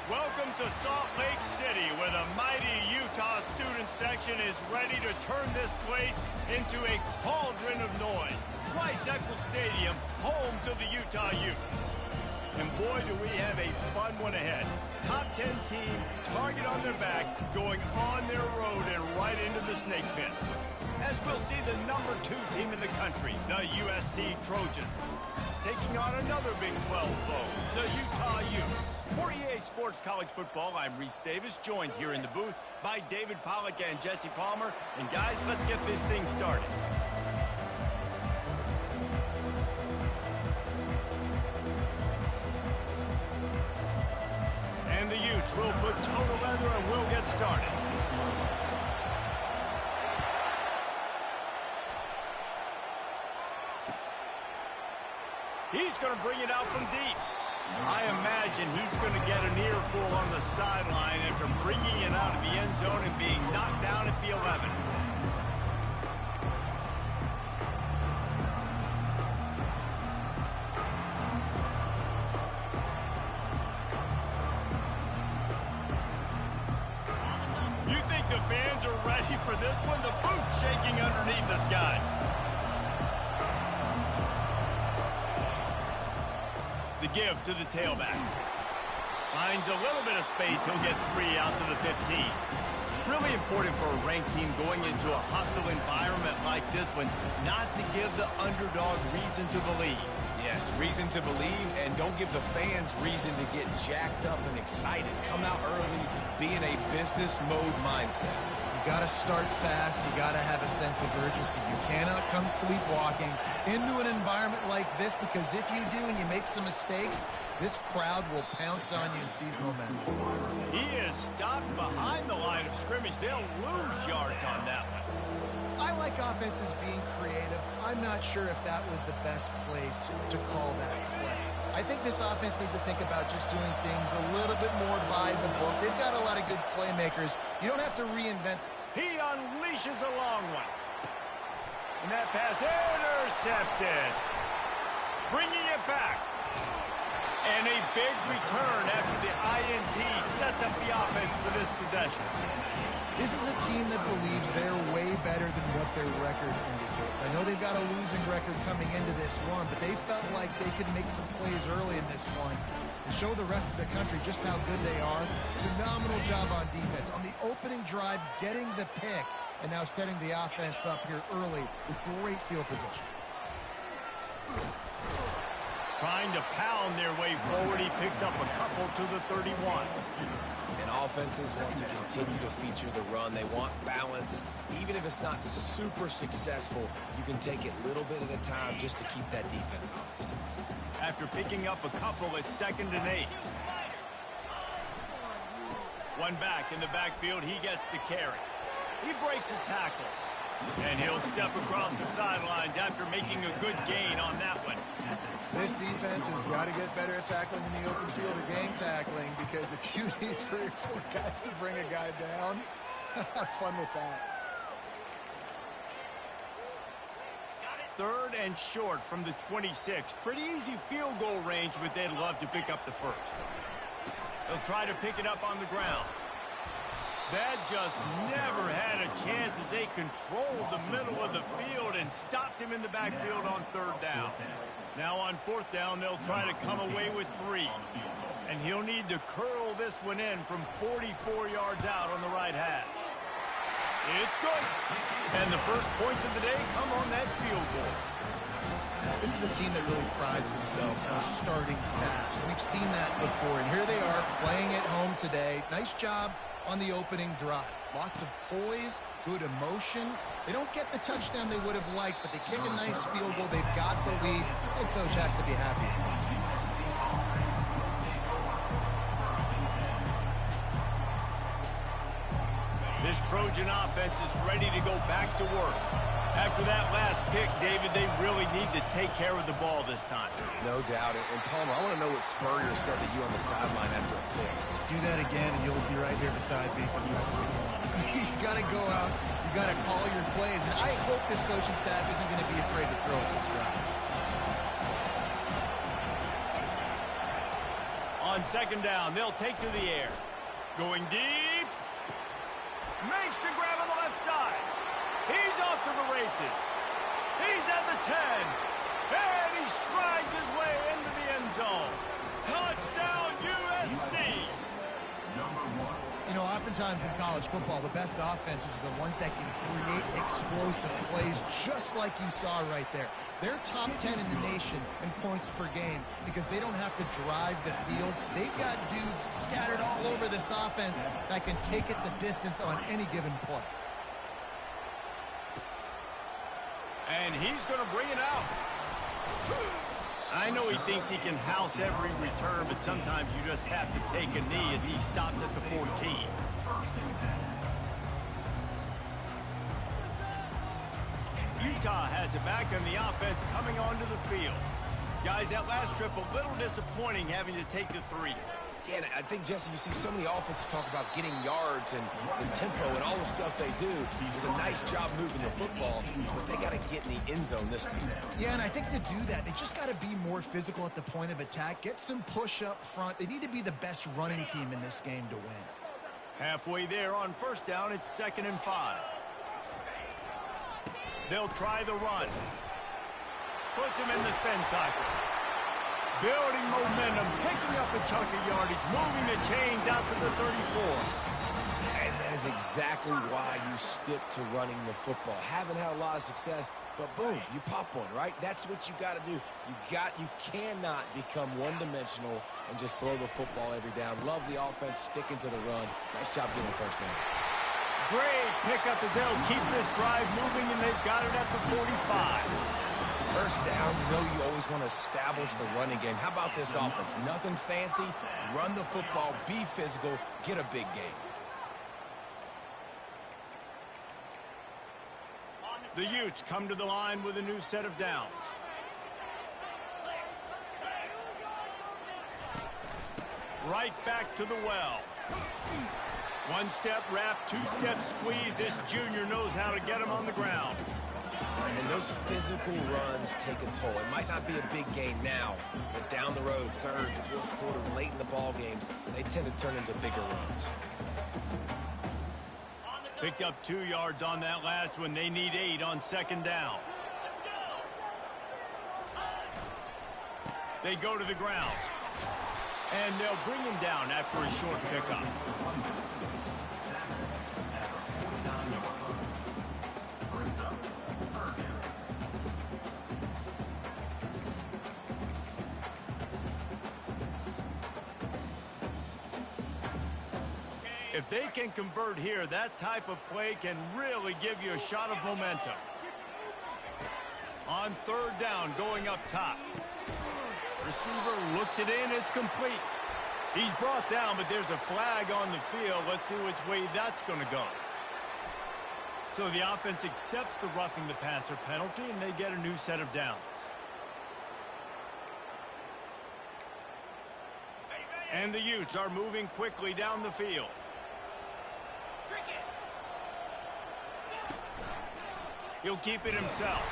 Welcome to Salt Lake City, where the mighty Utah student section is ready to turn this place into a cauldron of noise. Rice-Eccles Stadium, home to the Utah Utes. And boy, do we have a fun one ahead. Top 10 team, target on their back, going on their road and right into the snake pit. As we'll see the number 2 team in the country, the USC Trojans, taking on another Big 12 foe, the Utah Utes. For EA Sports College Football, I'm Reese Davis, joined here in the booth by David Pollack and Jesse Palmer. And guys, let's get this thing started. And the Utes will put total leather and we'll get started. He's going to bring it out from deep. I imagine he's going to get an earful on the sideline after bringing it out of the end zone and being knocked down at the 11. You think the fans are ready for this one? The booth's shaking underneath us, guys. The give to the tailback. Finds a little bit of space. He'll get 3 out to the 15. Really important for a ranked team going into a hostile environment like this one, not to give the underdog reason to believe. Yes, reason to believe, and don't give the fans reason to get jacked up and excited. Come out early, be in a business mode mindset. You got to start fast. You got to have a sense of urgency. You cannot come sleepwalking into an environment like this, because if you do and you make some mistakes, this crowd will pounce on you and seize momentum. He is stopped behind the line of scrimmage. They'll lose yards on that one. I like offenses being creative. I'm not sure if that was the best place to call that play. I think this offense needs to think about just doing things a little bit more by the book. They've got a lot of good playmakers. You don't have to reinvent. He unleashes a long one. And that pass intercepted. Bringing it back. And a big return after the INT sets up the offense for this possession. This is a team that believes they're way better than what their record indicates. I know they've got a losing record coming into this one, but they felt like they could make some plays early in this one and show the rest of the country just how good they are. Phenomenal job on defense. On the opening drive, getting the pick, and now setting the offense up here early with great field position. Trying to pound their way forward, he picks up a couple to the 31. And offenses want to continue to feature the run. They want balance. Even if it's not super successful, you can take it little bit at a time just to keep that defense honest. After picking up a couple, it's 2nd and 8. One back in the backfield, he gets the carry. He breaks a tackle. And he'll step across the sidelines after making a good gain on that one. This defense has got to get better at tackling in the open field or game tackling, because if you need 3 or 4 guys to bring a guy down, have fun with that. 3rd and short from the 26. Pretty easy field goal range, but they'd love to pick up the first. They'll try to pick it up on the ground. That just never had a chance as they controlled the middle of the field and stopped him in the backfield on 3rd down. Now on 4th down, they'll try to come away with 3. And he'll need to curl this one in from 44 yards out on the right hash. It's good. And the first points of the day come on that field goal. This is a team that really prides themselves on starting fast. We've seen that before, and here they are playing at home today. Nice job on the opening drive. Lots of poise, good emotion. They don't get the touchdown they would have liked, but they kick a nice field goal. They've got the lead. Head coach has to be happy. This Trojan offense is ready to go back to work. After that last pick, David, they really need to take care of the ball this time. No doubt. And Palmer, I want to know what Spurrier said to you on the sideline after a pick. Do that again, and you'll be right here beside me for the rest of the game. You got to go out. You got to call your plays. And I hope this coaching staff isn't going to be afraid to throw it this round. On On second down, they'll take to the air. Going deep. Makes the grab on the left side. He's off to the races. He's at the 10. And he strides his way into the end zone. Touchdown, USC. You know, oftentimes in college football, the best offenses are the ones that can create explosive plays, just like you saw right there. They're top 10 in the nation in points per game because they don't have to drive the field. They've got dudes scattered all over this offense that can take it the distance on any given play. And he's going to bring it out. I know he thinks he can house every return, but sometimes you just have to take a knee as he stopped at the 14. Utah has it back on the offense coming onto the field. Guys, that last trip a little disappointing having to take the 3. Yeah, I think, Jesse, you see so many offenses talk about getting yards and the tempo and all the stuff they do. It was a nice job moving the football, but they got to get in the end zone this time. Yeah, and I think to do that, they just got to be more physical at the point of attack, get some push up front. They need to be the best running team in this game to win. Halfway there on first down, it's 2nd and 5. They'll try the run. Puts him in the spin cycle. Building momentum, picking up a chunk of yardage, moving the chains out to the 34. And that is exactly why you stick to running the football. Haven't had a lot of success, but boom, you pop one, right? That's what you got to do. You cannot become one-dimensional and just throw the football every down. Love the offense sticking to the run. Nice job getting the first down. Great pickup as they'll keep this drive moving, and they've got it at the 45. First down, you know you always want to establish the running game. How about this offense? Nothing fancy. Run the football, be physical, get a big gain. The Utes come to the line with a new set of downs. Right back to the well. One step wrap, 2-step squeeze. This junior knows how to get him on the ground. And those physical runs take a toll. It might not be a big gain now, but down the road, third, fourth quarter, late in the ball games, they tend to turn into bigger runs. Picked up 2 yards on that last one. They need 8 on second down. They go to the ground. And they'll bring him down after a short pickup. If they can convert here, that type of play can really give you a shot of momentum. On third down, going up top. Receiver looks it in, it's complete. He's brought down, but there's a flag on the field. Let's see which way that's going to go. So the offense accepts the roughing the passer penalty, and they get a new set of downs. And the Utes are moving quickly down the field. He'll keep it himself.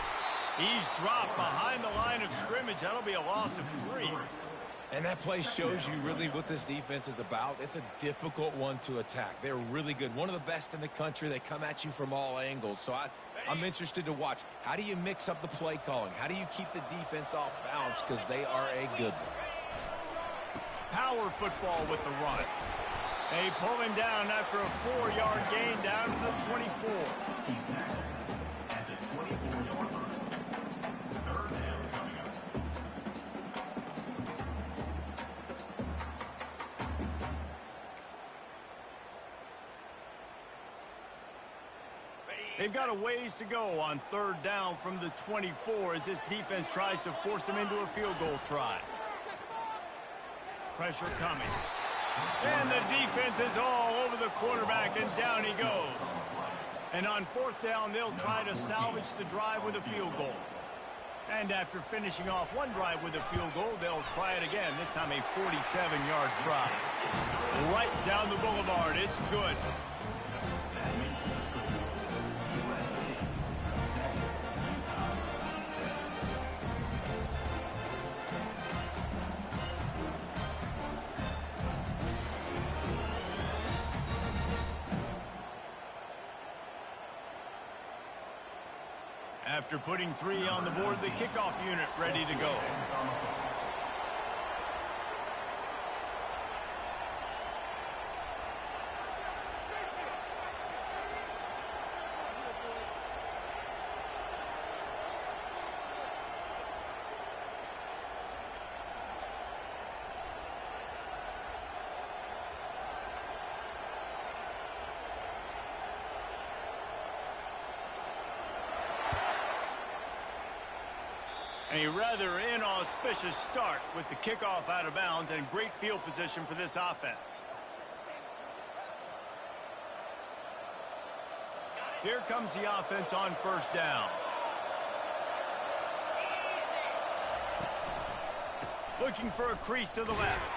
He's dropped behind the line of scrimmage. That'll be a loss of 3. And that play shows you really what this defense is about. It's a difficult one to attack. They're really good. One of the best in the country. They come at you from all angles. So I'm interested to watch. How do you mix up the play calling? How do you keep the defense off balance? Because they are a good one. Power football with the run. They pull him down after a 4-yard gain down to the 24. They've got a ways to go on third down from the 24 as this defense tries to force them into a field goal try. Pressure coming. And the defense is all over the quarterback, and down he goes. And on fourth down, they'll try to salvage the drive with a field goal. And after finishing off one drive with a field goal, they'll try it again, this time a 47-yard try. Right down the boulevard. It's good. After putting 3 on the board, the kickoff unit ready to go. A rather inauspicious start with the kickoff out of bounds and great field position for this offense. Here comes the offense on first down. Looking for a crease to the left.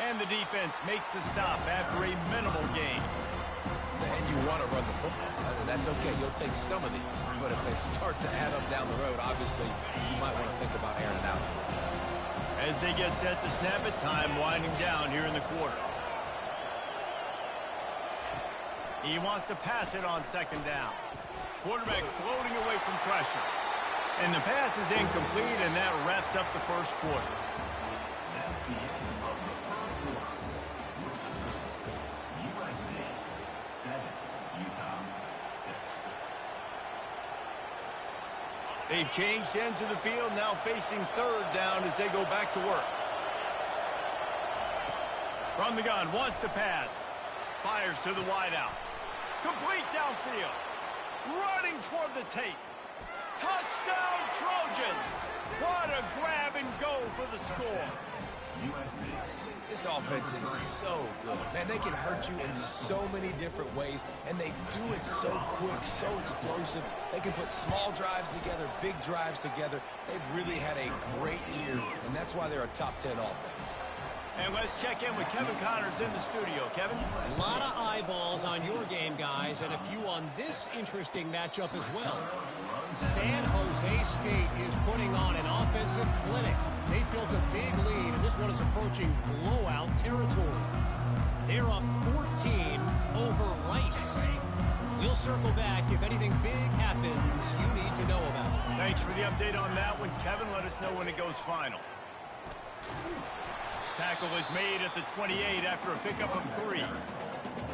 And the defense makes the stop after a minimal gain. And you want to run the football. That's okay. You'll take some of these. But if they start to add up down the road, obviously, you might want to think about airing it out. As they get set to snap it, time winding down here in the quarter. He wants to pass it on second down. Quarterback floating away from pressure. And the pass is incomplete, and that wraps up the first quarter. They've changed ends of the field, now facing third down as they go back to work. From the gun, wants to pass. Fires to the wideout. Complete downfield. Running toward the tape. Touchdown, Trojans! What a grab and go for the score. This offense is so good. Man, they can hurt you in so many different ways, and they do it so quick, so explosive. They can put small drives together, big drives together. They've really had a great year, and that's why they're a top 10 offense. And let's check in with Kevin Connors in the studio. Kevin? A lot of eyeballs on your game, guys, and a few on this interesting matchup as well. San Jose State is putting on an offensive clinic. They built a big lead, and this one is approaching blowout territory. They're up 14 over Rice. We'll circle back if anything big happens you need to know about. Thanks for the update on that one, Kevin. Let us know when it goes final. Tackle is made at the 28 after a pickup of 3.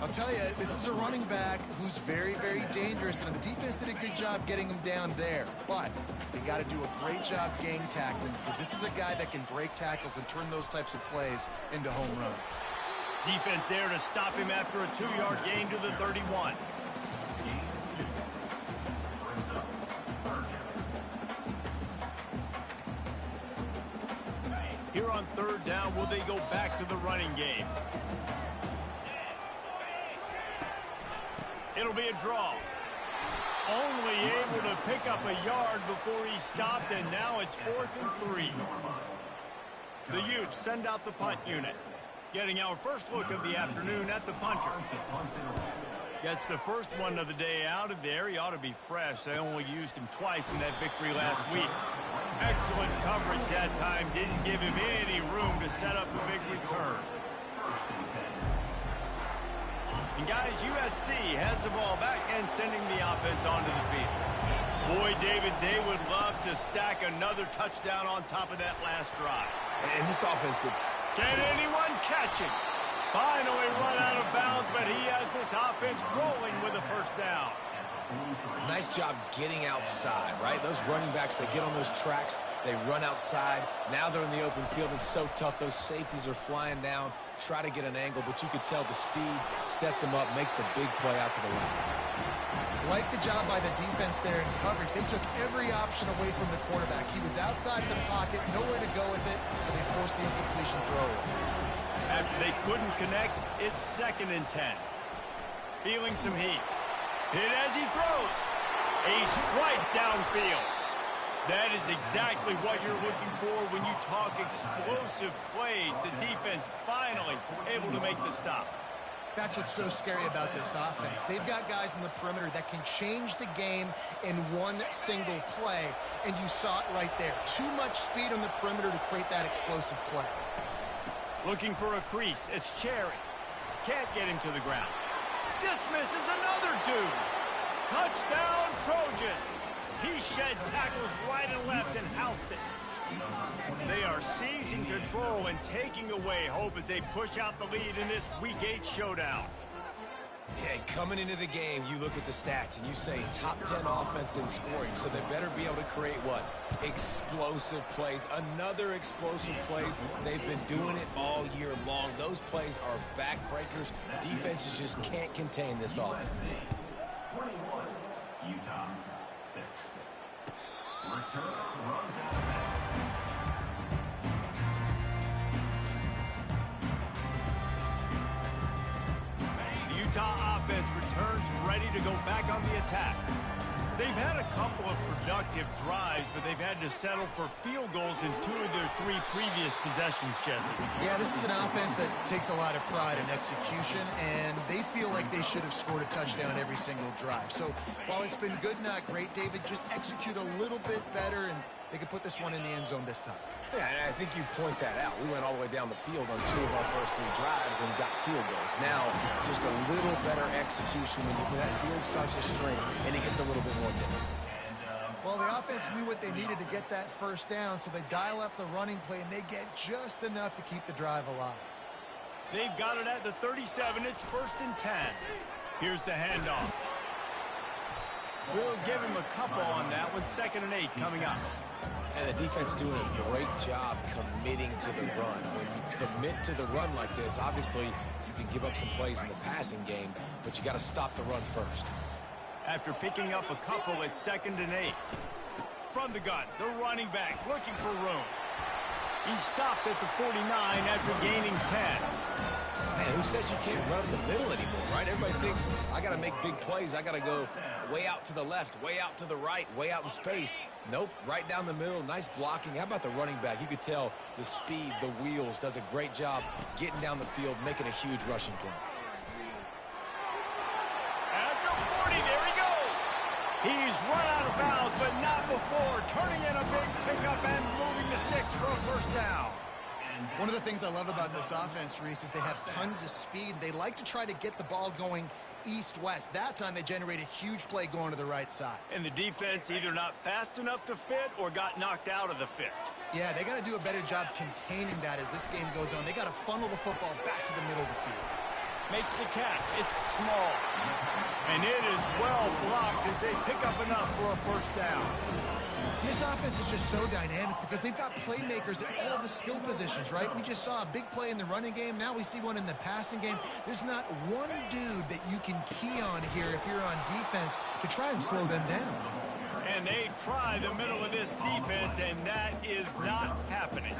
I'll tell you, this is a running back who's very, very dangerous, and the defense did a good job getting him down there. But they got to do a great job gang tackling, because this is a guy that can break tackles and turn those types of plays into home runs. Defense there to stop him after a 2-yard gain to the 31. Here on third down, will they go back to the running game? It'll be a draw. Only able to pick up a yard before he stopped, and now it's 4th and 3. The Utes send out the punt unit. Getting our first look of the afternoon at the punter. Gets the first one of the day out of there. He ought to be fresh. They only used him twice in that victory last week. Excellent coverage that time. Didn't give him any room to set up a big return. And guys, USC has the ball back and sending the offense onto the field. Boy, David, they would love to stack another touchdown on top of that last drive. And this offense did... Can anyone catch him? Finally run out of bounds, but he has this offense rolling with a first down. Nice job getting outside, right? Those running backs, they get on those tracks, they run outside. Now they're in the open field. It's so tough. Those safeties are flying down, try to get an angle, but you could tell the speed sets them up, makes the big play out to the left. Like the job by the defense there in coverage. They took every option away from the quarterback. He was outside the pocket, nowhere to go with it, so they forced the incompletion throw. After they couldn't connect, it's 2nd and 10. Feeling some heat. Hit as he throws. A strike downfield. That is exactly what you're looking for when you talk explosive plays. The defense finally able to make the stop. That's what's so scary about this offense. They've got guys in the perimeter that can change the game in one single play, and you saw it right there. Too much speed on the perimeter to create that explosive play. Looking for a crease. It's Cherry. Can't get him to the ground. Dismisses another dude. Touchdown, Trojans. He shed tackles right and left and housed it. They are seizing control and taking away hope as they push out the lead in this Week 8 showdown. Yeah, coming into the game, you look at the stats and you say top 10 offense in scoring, so they better be able to create what? Explosive plays. Another explosive plays. They've been doing it all year long. Those plays are backbreakers. Defenses just can't contain this offense. 21, Utah, 6. Return runs out of bounds. Utah offense returns ready to go back on the attack. They've had a couple of productive drives, but they've had to settle for field goals in 2 of their 3 previous possessions, Jesse. Yeah, this is an offense that takes a lot of pride in execution, and they feel like they should have scored a touchdown every single drive. So while it's been good, not great, David, just execute a little bit better, and they could put this one in the end zone this time. Yeah, and I think you point that out. We went all the way down the field on 2 of our first 3 drives and got field goals. Now, just a little better execution when that field starts to string and it gets a little bit more difficult. Well, the offense knew what they needed to get that first down, so they dial up the running play, and they get just enough to keep the drive alive. They've got it at the 37. It's 1st and 10. Here's the handoff. We'll give him a couple on that one. 2nd and 8 coming up. And the defense doing a great job committing to the run. When you commit to the run like this, obviously you can give up some plays in the passing game, but you got to stop the run first. After picking up a couple, it's 2nd and 8. From the gun, the running back looking for room. He stopped at the 49 after gaining 10. Man, who says you can't run up the middle anymore, right? Everybody thinks, I got to make big plays. I got to go way out to the left, way out to the right, way out in space. Nope, right down the middle, nice blocking. How about the running back? You could tell the speed, the wheels, does a great job getting down the field, making a huge rushing play. At the 40, there he goes. He's run out of bounds, but not before turning in a big pickup and moving the sticks for a 1st down. One of the things I love about this offense, Reese, is they have tons of speed. They like to try to get the ball going east-west. That time they generate a huge play going to the right side. And the defense either not fast enough to fit or got knocked out of the fit. Yeah, they got to do a better job containing that as this game goes on. They got to funnel the football back to the middle of the field. Makes the catch. It's small. And it is well blocked as they pick up enough for a 1st down. This offense is just so dynamic because they've got playmakers at all the skill positions, right? We just saw a big play in the running game. Now we see one in the passing game. There's not one dude that you can key on here if you're on defense to try and slow them down. And they try the middle of this defense, and that is not happening.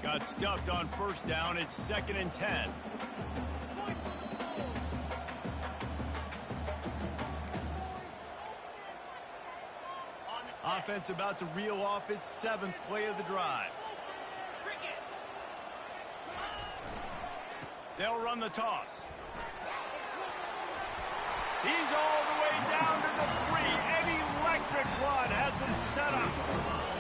Got stuffed on 1st down. It's 2nd and 10. Offense about to reel off its 7th play of the drive. They'll run the toss. He's all the way down to the 3. An electric run has him set up.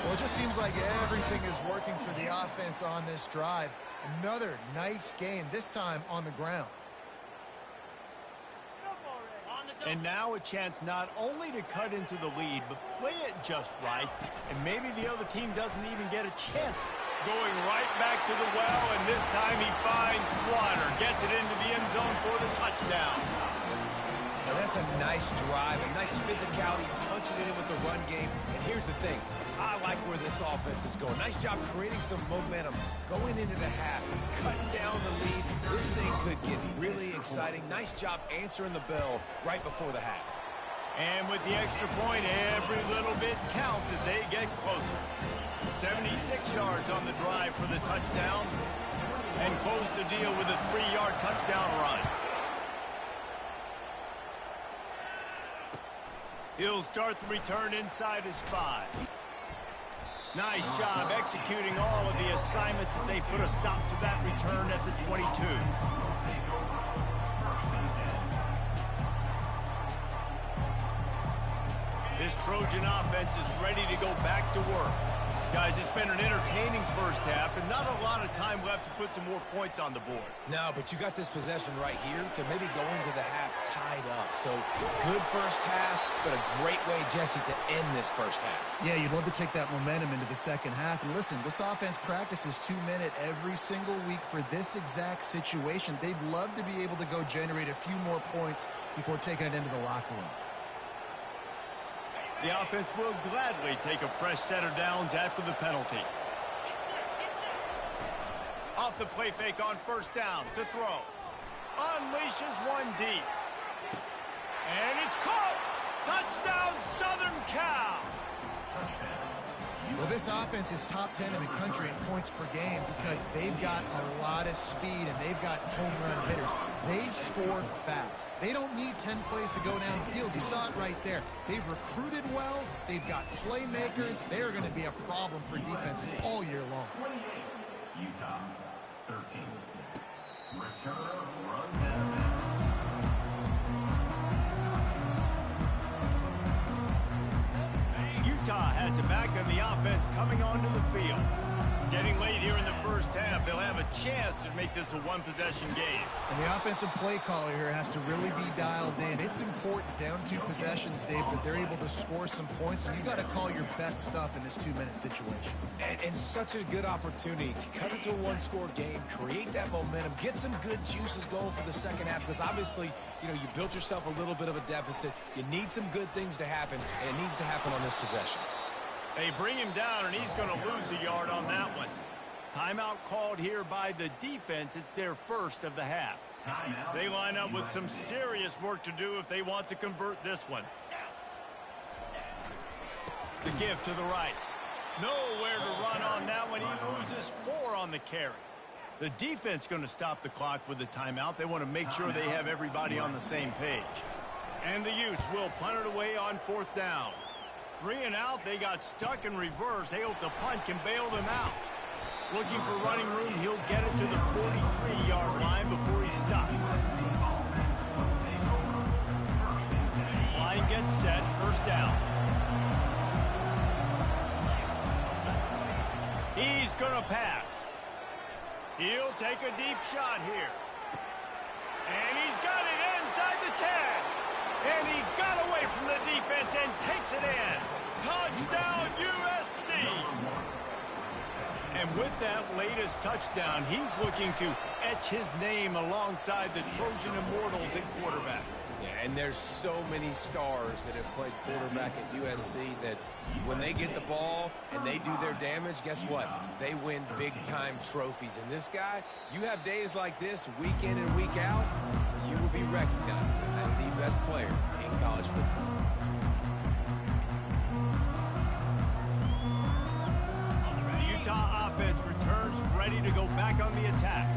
Well, it just seems like everything is working for the offense on this drive. Another nice gain, this time on the ground. And now a chance not only to cut into the lead, but play it just right. And maybe the other team doesn't even get a chance. Going right back to the well, and this time he finds water. Gets it into the end zone for the touchdown. Now that's a nice drive, a nice physicality, punching it in with the run game. And here's the thing. I like where this offense is going. Nice job creating some momentum, going into the half, cutting down the lead. This thing could get really exciting. Nice job answering the bell right before the half. And with the extra point, every little bit counts as they get closer. 76 yards on the drive for the touchdown, and close the deal with a 3-yard touchdown run. He'll start the return inside his 5. Nice job executing all of the assignments as they put a stop to that return at the 22. This Trojan offense is ready to go back to work. Guys, it's been an entertaining 1st half and not a lot of time left to put some more points on the board. No, but you got this possession right here to maybe go into the half tied up. So So good first half, but a great way, Jesse, to end this first half. Yeah, you'd love to take that momentum into the second half. And listen, this offense practices 2-minute every single week for this exact situation. They'd love to be able to go generate a few more points before taking it into the locker room. The offense will gladly take a fresh set of downs after the penalty. Off the play fake on first down to throw. Unleashes one deep. And it's caught! Touchdown, Southern Cal! Well, this offense is top 10 in the country in points per game because they've got a lot of speed and they've got home run hitters. They score fast. They don't need 10 plays to go down the field. You saw it right there. They've recruited well. They've got playmakers. They're going to be a problem for defenses all year long. 28, Utah, 13. Return runs out of bounds. Utah has it back on the offense coming onto the field. Getting late here in the first half, they'll have a chance to make this a one-possession game. And the offensive play caller here has to really be dialed in. It's important down 2 possessions, Dave, that they're able to score some points, and you got to call your best stuff in this 2-minute situation. And such a good opportunity to cut into a one-score game, create that momentum, get some good juices going for the second half, because obviously, you know, you built yourself a little bit of a deficit. You need some good things to happen, and it needs to happen on this possession. They bring him down, and he's going to lose a yard on that one. Timeout called here by the defense. It's their first of the half. They line up with some serious work to do if they want to convert this one. The give to the right. Nowhere to run on that one. He loses 4 on the carry. The defense going to stop the clock with the timeout. They want to make sure they have everybody on the same page. And the Utes will punt it away on 4th down. 3 and out, they got stuck in reverse. They hope the punt can bail them out. Looking for running room, he'll get it to the 43-yard line before he's stopped. Line gets set, first down. He's gonna pass. He'll take a deep shot here. And he's got it inside the 10. And he got away from the defense and takes it in. Touchdown, USC. And with that latest touchdown, he's looking to etch his name alongside the Trojan Immortals at quarterback. Yeah, and there's so many stars that have played quarterback at USC that when they get the ball and they do their damage, guess what? They win big-time trophies. And this guy, you have days like this, week in and week out, you will be recognized as the best player in college football. The Utah offense returns ready to go back on the attack.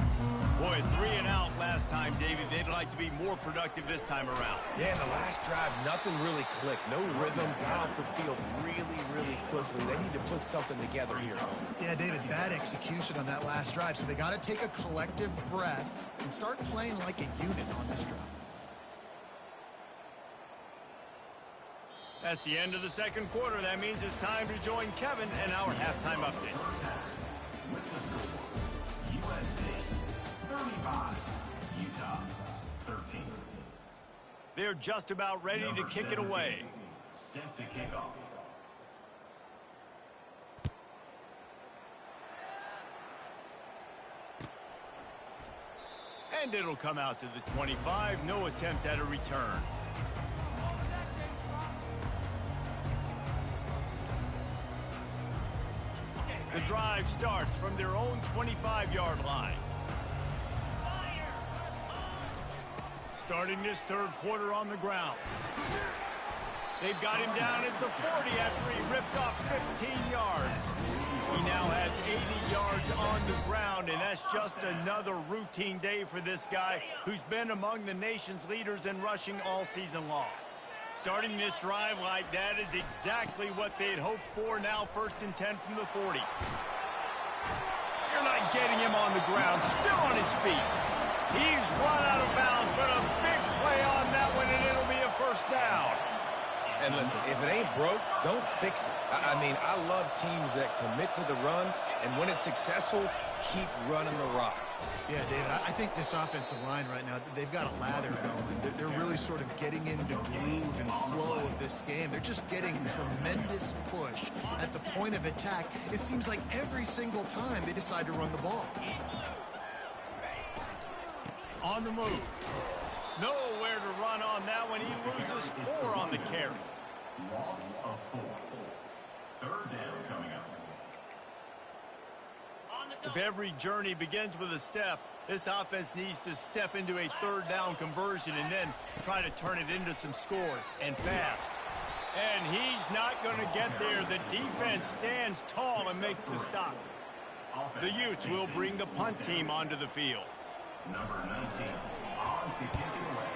Boy, 3 and out last time, David. They'd like to be more productive this time around. Yeah, the last drive, nothing really clicked. No rhythm, got off the field really quickly. They need to put something together here. Yeah, David, bad execution on that last drive. So they got to take a collective breath and start playing like a unit on this drive. That's the end of the second quarter. That means it's time to join Kevin and our halftime update. With the score, USC 35, Utah 13. They're just about ready to kick it away. Set to kick off. And it'll come out to the 25. No attempt at a return. The drive starts from their own 25-yard line. Starting this third quarter on the ground. They've got him down at the 40 after he ripped off 15 yards. He now has 80 yards on the ground, and that's just another routine day for this guy who's been among the nation's leaders in rushing all season long. Starting this drive like that is exactly what they'd hoped for. Now 1st and 10 from the 40. You're not getting him on the ground, still on his feet. He's run out of bounds, but a big play on that one, and it'll be a first down. And listen, if it ain't broke, don't fix it. I mean, I love teams that commit to the run, and when it's successful, keep running the rock. Yeah, David, I think this offensive line right now, they've got a lather going. They're really sort of getting in the groove and flow of this game. They're just getting tremendous push at the point of attack. It seems like every single time they decide to run the ball. On the move. Nowhere to run on that one. He loses 4 on the carry. Loss of 4. Third down coming up. If every journey begins with a step, this offense needs to step into a third down conversion and then try to turn it into some scores, and fast. And he's not going to get there. The defense stands tall and makes the stop. The Utes will bring the punt team onto the field. Number 19 on to kick it away.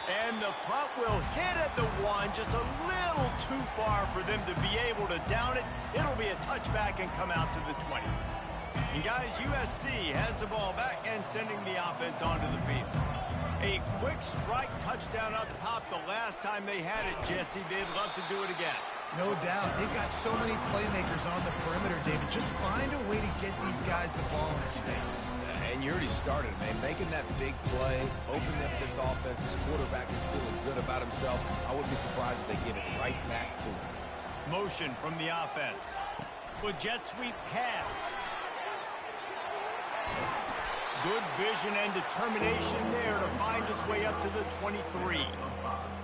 And the punt will hit at the 1, just a little too far for them to be able to down it. It'll be a touchback and come out to the 20. And guys, USC has the ball back and sending the offense onto the field. A quick strike touchdown up top the last time they had it, Jesse. They'd love to do it again. No doubt. They've got so many playmakers on the perimeter, David. Just find a way to get these guys the ball in space. And you already started, man. Making that big play, opening up this offense. This quarterback is feeling good about himself. I wouldn't be surprised if they give it right back to him. Motion from the offense. With jet sweep pass. Good vision and determination there to find his way up to the 23.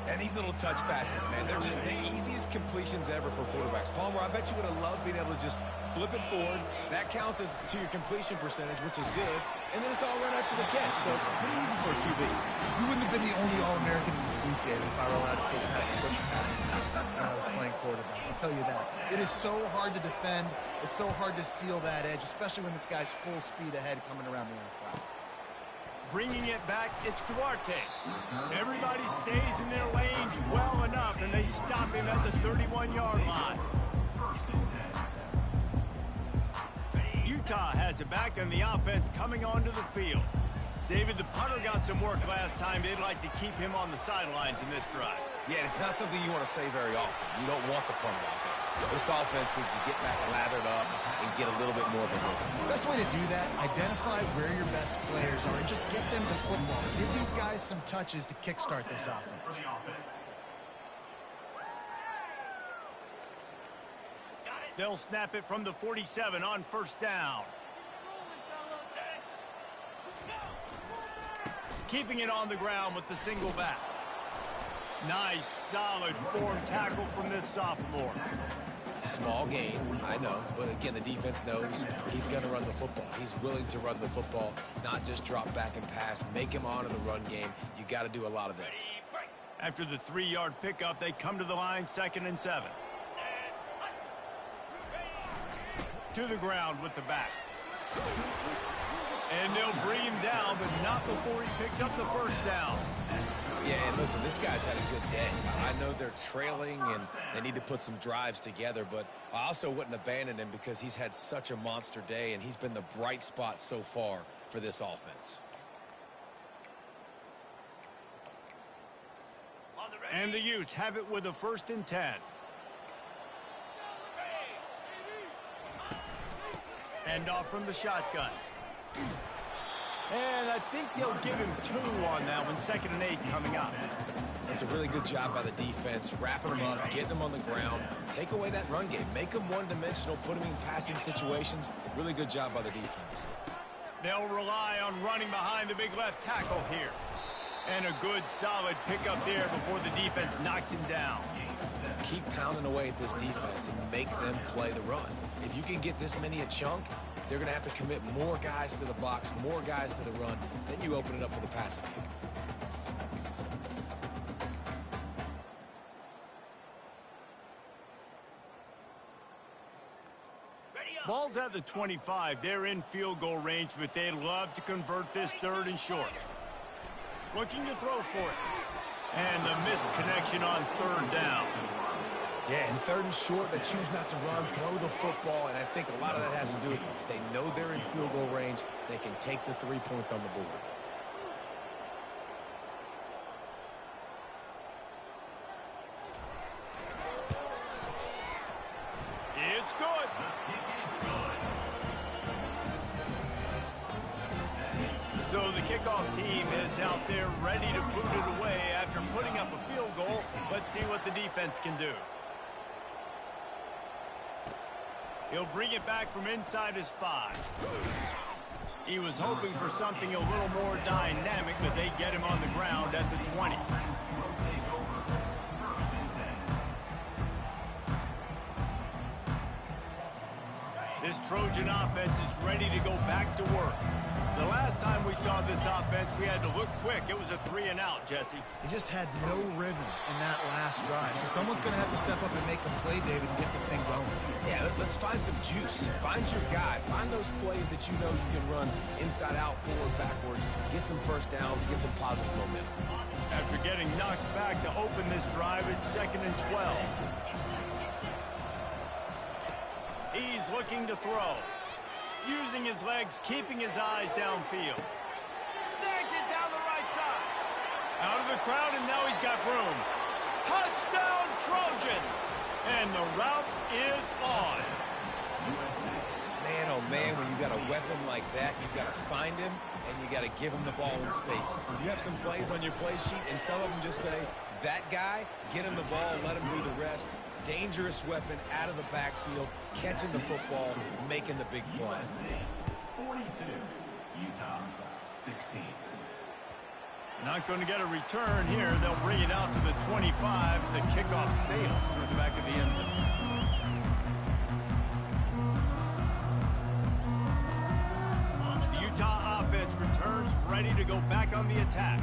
And these little touch passes, man, they're just the easiest completions ever for quarterbacks. Palmer, I bet you would have loved being able to just flip it forward. That counts as to your completion percentage, which is good. And then it's all run after the catch, so pretty easy for a QB. You wouldn't have been the only All-American in this league, David, if I were allowed to push passes when I was playing quarterback. I'll tell you that. It is so hard to defend. It's so hard to seal that edge, especially when this guy's full speed ahead coming around the outside. Bringing it back, it's Duarte. Everybody stays in their lanes well enough, and they stop him at the 31-yard line. Utah has it back, and the offense coming onto the field. David, the punter got some work last time. They'd like to keep him on the sidelines in this drive. Yeah, it's not something you want to say very often. You don't want the punter out there. This offense needs to get back lathered up and get a little bit more of a rhythm. Best way to do that, identify where your best players are and just get them the football. Give these guys some touches to kickstart this offense. They'll snap it from the 47 on first down. Keeping it on the ground with the single back. Nice, solid form tackle from this sophomore. Small gain, I know, but again, the defense knows he's going to run the football. He's willing to run the football, not just drop back and pass, make him honor the run game. You got to do a lot of this. After the 3-yard pickup, they come to the line, 2nd and 7. To the ground with the back. And they'll bring him down, but not before he picks up the first down. Yeah, and listen, this guy's had a good day. I know they're trailing and they need to put some drives together, but I also wouldn't abandon him because he's had such a monster day and he's been the bright spot so far for this offense. And the Utes have it with a 1st and 10. Hand off from the shotgun. And I think they'll give him 2 on that one. 2nd and 8 coming up. That's a really good job by the defense, wrapping them up, getting them on the ground. Take away that run game. Make them one-dimensional, put them in passing situations. Really good job by the defense. They'll rely on running behind the big left tackle here. And a good, solid pickup there before the defense knocks him down. Keep pounding away at this defense and make them play the run. If you can get this many a chunk, they're going to have to commit more guys to the box, more guys to the run. Then you open it up for the passing game. Ball's at the 25. They're in field goal range, but they'd love to convert this 3rd and short. Looking to throw for it. And the misconnection on 3rd down. Yeah, and 3rd and short, they choose not to run, throw the football, and I think a lot of that has to do with they know they're in field goal range. They can take the 3 points on the board. It's good. So the kickoff team is out there ready to boot it away after putting up a field goal. Let's see what the defense can do. He'll bring it back from inside his 5. He was hoping for something a little more dynamic, but they get him on the ground at the 20. This Trojan offense is ready to go back to work. The last time we saw this offense, we had to look quick. It was a 3-and-out, Jesse. They just had no rhythm in that last drive. So someone's going to have to step up and make a play, David, and get this thing going. Yeah, let's find some juice. Find your guy. Find those plays that you know you can run inside out, forward, backwards. Get some first downs. Get some positive momentum. After getting knocked back to open this drive, it's 2nd and 12. He's looking to throw. Using his legs, keeping his eyes downfield. Snags it down the right side. Out of the crowd, and now he's got room. Touchdown, Trojans! And the route is on. Man, oh man, when you got a weapon like that, you've got to find him, and you got to give him the ball in space. You have some plays on your play sheet, and some of them just say, that guy, get him the ball, let him do the rest. Dangerous weapon out of the backfield, catching the football, making the big play. 42, Utah 16. Not going to get a return here. They'll bring it out to the 25 as the kickoff sails through the back of the end zone. The Utah offense returns ready to go back on the attack.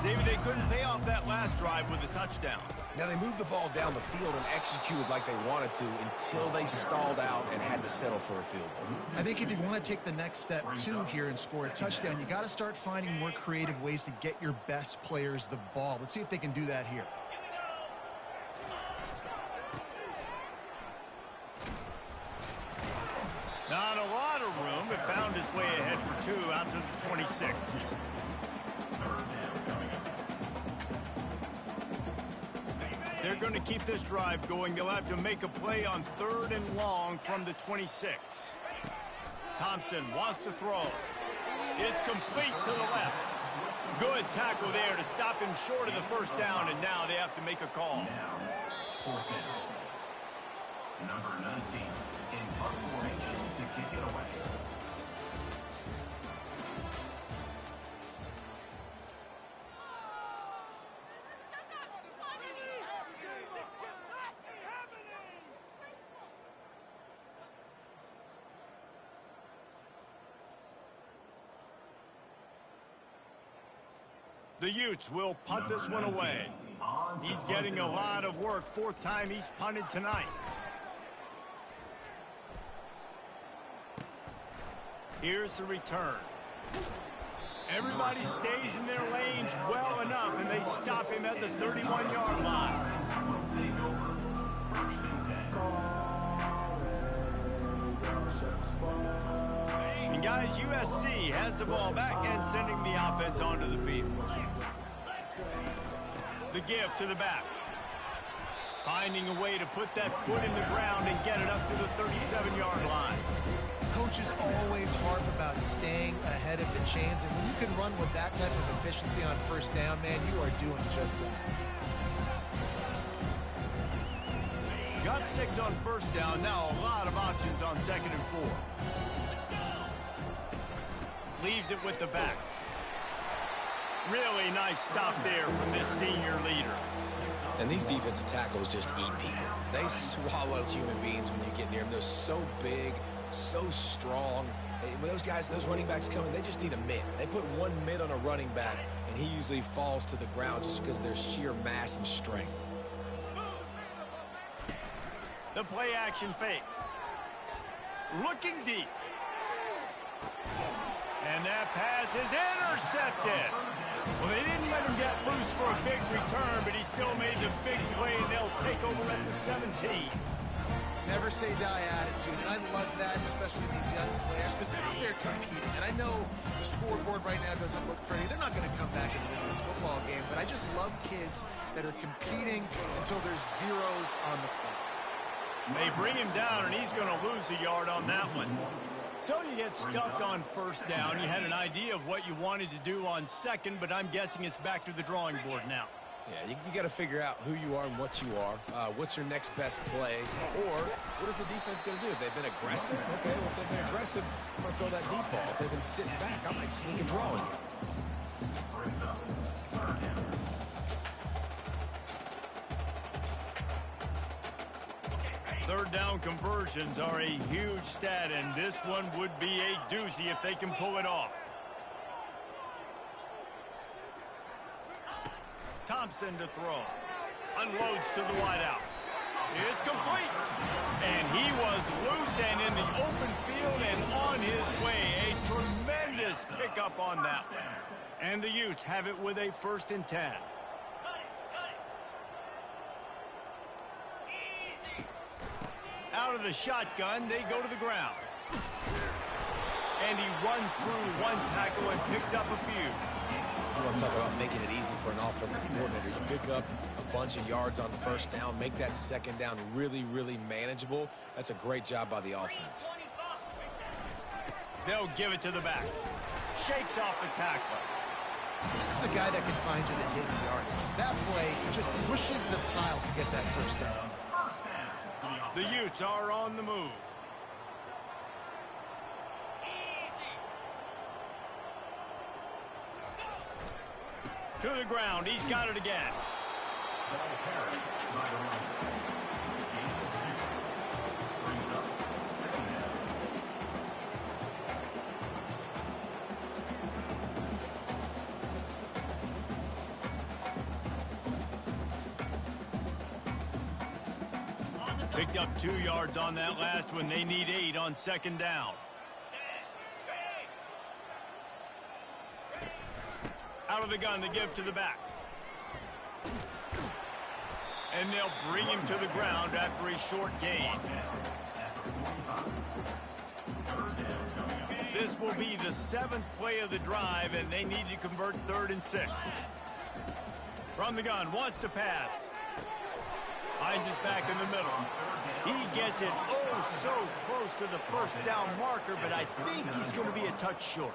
David, they couldn't pay off that last drive with a touchdown. Now, they moved the ball down the field and executed like they wanted to until they stalled out and had to settle for a field goal. I think if you want to take the next step, too, here and score a touchdown, you got to start finding more creative ways to get your best players the ball. Let's see if they can do that here. Not a lot of room, but found his way ahead for 2 out to the 26. They're going to keep this drive going. They'll have to make a play on 3rd and long from the 26. Thompson wants to throw. It's complete to the left. Good tackle there to stop him short of the first down, and now they have to make a call. Now, 4th down. Number 19 in punt formation to kick it away. The Utes will punt this one away. He's getting a lot of work. 4th time he's punted tonight. Here's the return. Everybody stays in their lanes well enough, and they stop him at the 31-yard line. And guys, USC has the ball back and sending the offense onto the field. The give to the back. Finding a way to put that foot in the ground and get it up to the 37-yard line. Coaches always harp about staying ahead of the chains, and when you can run with that type of efficiency on 1st down, man, you are doing just that. Got 6 on 1st down. Now a lot of options on 2nd and 4. Leaves it with the back. Really nice stop there from this senior leader. And these defensive tackles just eat people. They swallow human beings when you get near them. They're so big, so strong. When those guys, those running backs come in, they just need a mitt. They put one mitt on a running back, and he usually falls to the ground just because of their sheer mass and strength. The play action fake. Looking deep. And that pass is intercepted. Well, they didn't let him get loose for a big return, but he still made the big play, and they'll take over at the 17. Never say die attitude, and I love that, especially these young players, because they're out there competing. And I know the scoreboard right now doesn't look pretty. They're not going to come back and win this football game, but I just love kids that are competing until there's zeros on the clock. They bring him down, and he's going to lose a yard on that one. So you get stuffed on first down. You had an idea of what you wanted to do on second, but I'm guessing it's back to the drawing board now. Yeah, you got to figure out who you are and what you are. What's your next best play? Or what is the defense going to do? If they've been aggressive, okay, well, if they've been aggressive, I'm going to throw that deep ball. If they've been sitting back, I might sneak a draw in here. Third down conversions are a huge stat, and this one would be a doozy if they can pull it off. Thompson to throw. Unloads to the wideout. It's complete. And he was loose and in the open field and on his way. A tremendous pickup on that one. And the Utes have it with a 1st and 10. Out of the shotgun, they go to the ground. And he runs through one tackle and picks up a few. You want to talk about making it easy for an offensive coordinator. You pick up a bunch of yards on first down, make that second down really, really manageable. That's a great job by the offense. They'll give it to the back. Shakes off the tackle. This is a guy that can find you the hidden yardage. That play just pushes the pile to get that first down. The Utes are on the move. To the ground. He's got it again. Picked up 2 yards on that last one. They need 8 on second down. Out of the gun to give to the back. And they'll bring him to the ground after a short gain. This will be the 7th play of the drive, and they need to convert 3rd and 6. From the gun, wants to pass. Hines is back in the middle. He gets it so close to the first down marker, but I think he's going to be a touch short.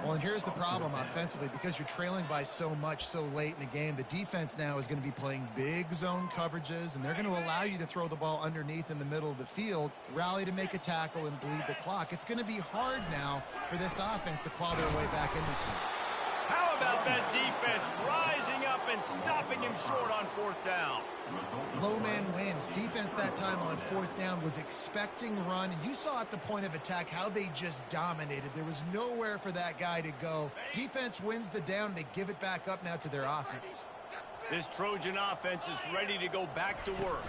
Well, and here's the problem offensively. Because you're trailing by so much so late in the game, the defense now is going to be playing big zone coverages, and they're going to allow you to throw the ball underneath in the middle of the field, rally to make a tackle, and bleed the clock. It's going to be hard now for this offense to claw their way back in this one. How about that defense rising up and stopping him short on 4th down? Low man wins. Defense that time on 4th down was expecting run. And you saw at the point of attack how they just dominated. There was nowhere for that guy to go. Defense wins the down. They give it back up now to their offense. This Trojan offense is ready to go back to work.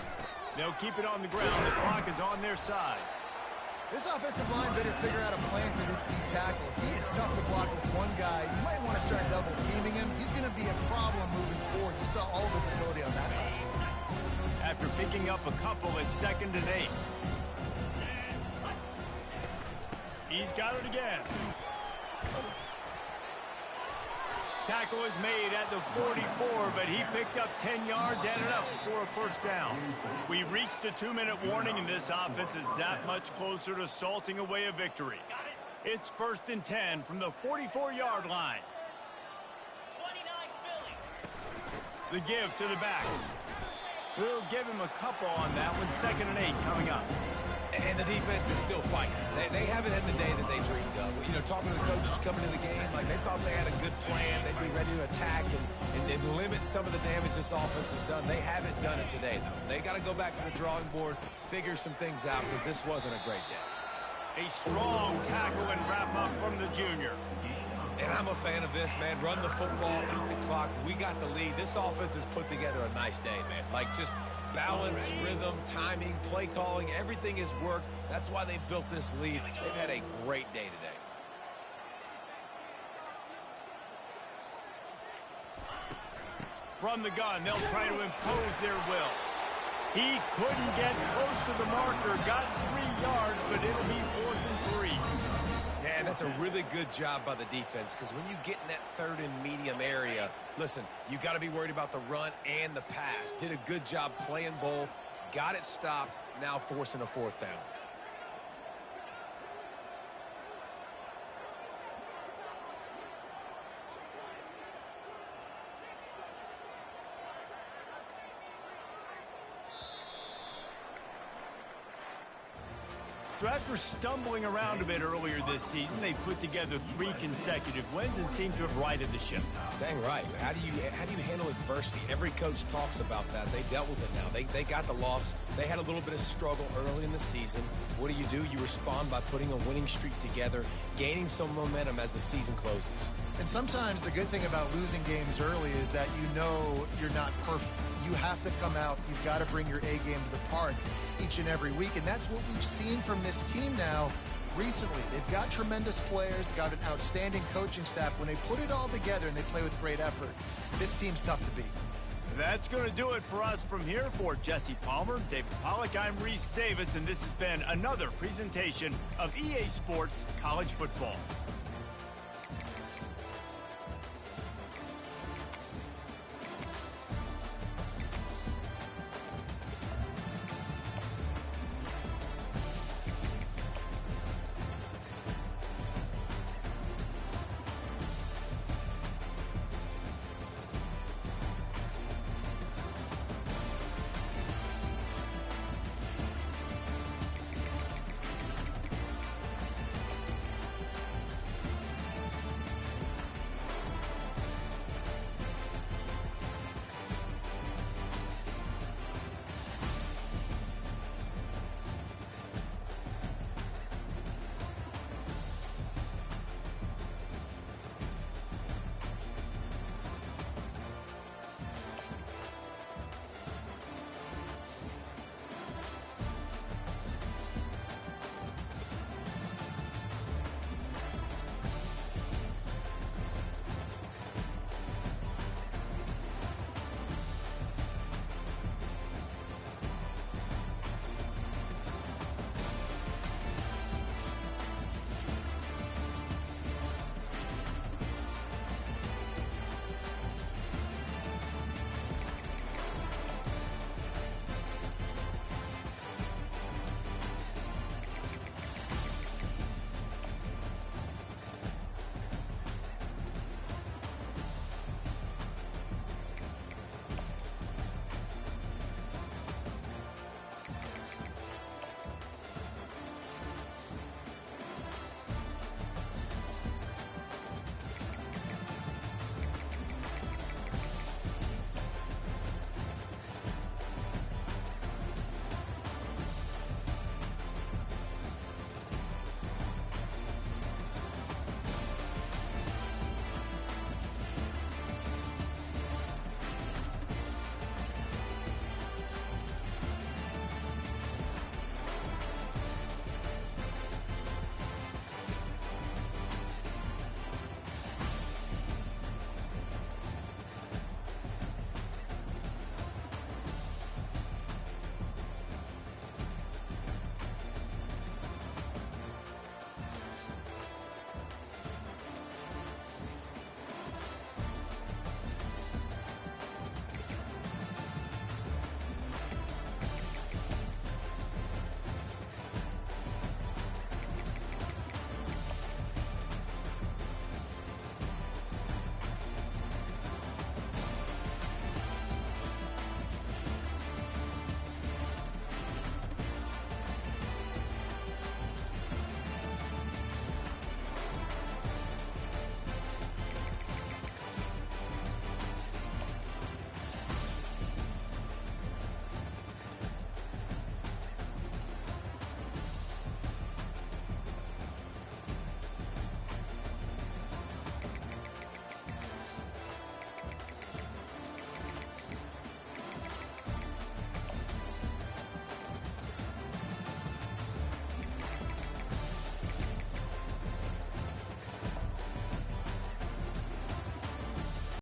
They'll keep it on the ground. The clock is on their side. This offensive line better figure out a plan for this deep tackle. If he is tough to block with one guy, you might want to start double teaming him. He's going to be a problem moving forward. You saw all of his ability on that last one. After picking up a couple at 2nd and 8. He's got it again. Tackle is made at the 44, but he picked up 10 yards and enough for a first down. We reached the 2-minute warning, and this offense is that much closer to salting away a victory. It's 1st and 10 from the 44-yard line. The give to the back. We'll give him a couple on that one. 2nd and 8 coming up. And the defense is still fighting. They haven't had the day that they dreamed of. You know, talking to the coaches coming to the game, like they thought they had a good plan. They'd be ready to attack and limit some of the damage this offense has done. They haven't done it today, though. They got to go back to the drawing board, figure some things out, because this wasn't a great day. A strong tackle and wrap up from the junior. And I'm a fan of this, man. Run the football, eat the clock. We got the lead. This offense has put together a nice day, man. Like, just balance, rhythm, timing, play calling, everything has worked. That's why they've built this lead. They've had a great day today. From the gun, they'll try to impose their will. He couldn't get close to the marker, got 3 yards, but it'll be 4th and 3. Yeah, that's a really good job by the defense, because when you get in that 3rd and medium area, listen, you got to be worried about the run and the pass. Did a good job playing both, got it stopped, now forcing a 4th down. So after stumbling around a bit earlier this season, they put together 3 consecutive wins and seem to have righted the ship. Dang right. How do you handle adversity? Every coach talks about that. They dealt with it now. They got the loss. They had a little bit of struggle early in the season. What do? You respond by putting a winning streak together, gaining some momentum as the season closes. And sometimes the good thing about losing games early is that you know you're not perfect. You have to come out. You've got to bring your A game to the park each and every week. And that's what we've seen from this team now recently. They've got tremendous players, got an outstanding coaching staff. When they put it all together and they play with great effort, this team's tough to beat. That's going to do it for us from here. For Jesse Palmer, David Pollack, I'm Reese Davis, and this has been another presentation of EA Sports College Football.